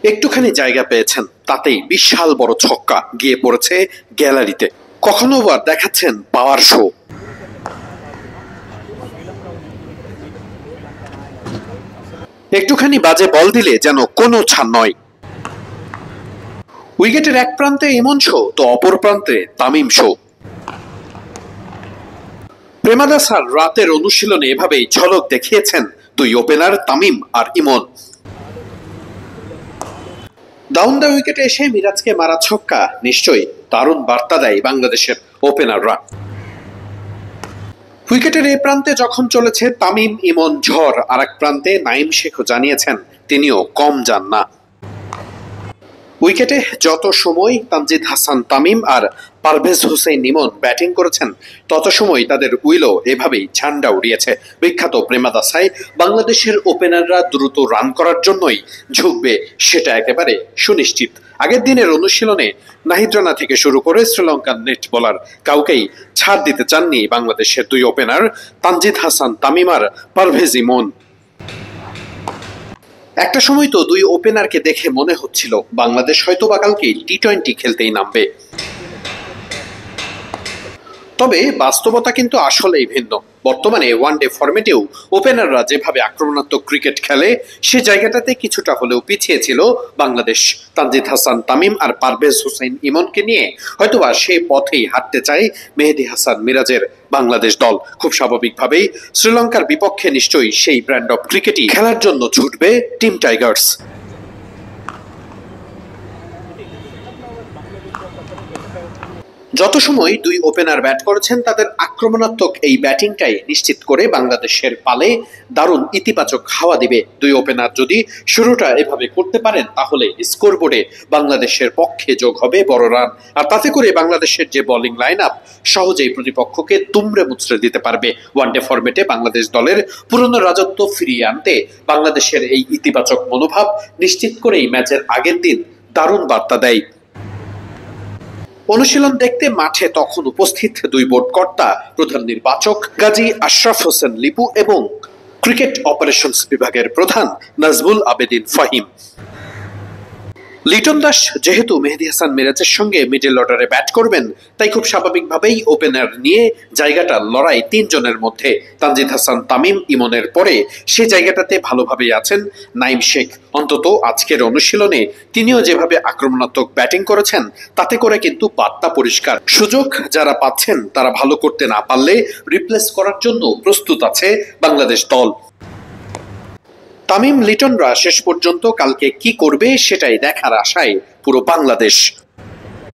একটুখানি জায়গা পেয়েছেন, তাতেই বিশাল বড় ছক্কা গিয়ে পড়েছে গ্যালারিতে। কখনো বা দেখাচ্ছেন পাওয়ার শো। একটুখানি বাজে বল দিলে যেন কোনো ছাড় নয়। উইকেটের এক প্রান্তে ইমন শো তো অপর প্রান্তে তামিম শো। প্রেমাদাসার রাতের অনুশীলনে এভাবেই ঝলক দেখিয়েছেন দুই ওপেনার তামিম আর ইমন। ডাউন দ্য উইকেটে এসে মিরাজকে মারা ছক্কা নিশ্চয়ই দারুণ বার্তা দেয় বাংলাদেশের ওপেনাররা। উইকেটের এই প্রান্তে যখন চলেছে তামিম ইমন ঝড়, আর এক প্রান্তে নাইম শেখও জানিয়েছেন তিনিও কম যান না। উইকেটে যত সময় তানজিদ হাসান তামিম আর পারভেজ হোসেন ইমন ব্যাটিং করেছেন, তত সময় তাদের উইলও এভাবেই ঝান্ডা উড়িয়েছে। বিখ্যাত প্রেমাদাসায় বাংলাদেশের ওপেনাররা দ্রুত রান করার জন্যই ঝুঁকবে, সেটা একেবারে সুনিশ্চিত। আগের দিনের অনুশীলনে নাহিদ রানা থেকে শুরু করে শ্রীলঙ্কার নেট বোলার কাউকেই ছাড় দিতে চাননি বাংলাদেশের দুই ওপেনার তানজিদ হাসান তামিম আর পারভেজ ইমন। একটা সময় তো দুই ওপেনারকে দেখে মনে হচ্ছিল বাংলাদেশ হয়তো বা কালকে টি-20 খেলতেই নামবে। তবে বাস্তবতা কিন্তু আসলেই ভিন্ন। বর্তমানে ওয়ানডে ফরম্যাটেও ওপেনাররা যেভাবে আক্রমণাত্মক ক্রিকেট খেলে, সে জায়গাটাতে কিছুটা হলেও পিছিয়ে ছিল বাংলাদেশ। তানজিদ হাসান তামিম আর পারভেজ হোসেন ইমনকে নিয়ে হয়তোবা সে পথেই হাঁটতে চায় মেহেদী হাসান মিরাজের বাংলাদেশ দল। খুব স্বাভাবিকভাবেই শ্রীলঙ্কার বিপক্ষে নিশ্চয়ই সেই ব্র্যান্ড অফ ক্রিকেটই খেলার জন্য ছুটবে টিম টাইগার্স। যত সময় দুই ওপেনার ব্যাট করেছেন, তাদের আক্রমণাত্মক এই ব্যাটিংটাই নিশ্চিত করে বাংলাদেশের পালে দারুণ ইতিবাচক হাওয়া দিবে। দুই ওপেনার যদি শুরুটা এভাবে করতে পারেন, তাহলে স্কোরবোর্ডে বাংলাদেশের পক্ষে যোগ হবে বড় রান। আর তাতে করে বাংলাদেশের যে বোলিং লাইন আপ সহজেই প্রতিপক্ষকে দুমড়ে মুচড়ে দিতে পারবে। ওয়ানডে ফরম্যাটে বাংলাদেশ দলের পুরনো রাজত্ব ফিরিয়ে আনতে বাংলাদেশের এই ইতিবাচক মনোভাব নিশ্চিত করেই ম্যাচের আগের দিন দারুণ বার্তা দেয়। অনুশীলন দেখতে মাঠে তখন উপস্থিত দুই বোর্ড কর্তা, প্রধান নির্বাচক গাজী আশরাফ হোসেন লিপু এবং ক্রিকেট অপারেশনস বিভাগের প্রধান নাজমুল আবেদিন ফাহিম। লিটন দাস যেহেতু মেহেদী হাসান মিরাজের সঙ্গে মিডল অর্ডারে ব্যাট করবেন, তাই খুব স্বাভাবিকভাবেই ওপেনার নিয়ে জায়গাটা লড়াই তিনজনের মধ্যে। তানজিদ হাসান তামিম ইমনের পরে সে জায়গাটাতে ভালোভাবেই আছেন নাইম শেখ। অন্তত আজকের অনুশীলনে তিনিও যেভাবে আক্রমণাত্মক ব্যাটিং করেছেন, তাতে করে কিন্তু বার্তা পরিষ্কার, সুযোগ যারা পাচ্ছেন তারা ভালো করতে না পারলে রিপ্লেস করার জন্য প্রস্তুত আছে বাংলাদেশ দল। তামিম লিটনরা শেষ পর্যন্ত কালকে কি করবে সেটাই দেখার আশায় পুরো বাংলাদেশ।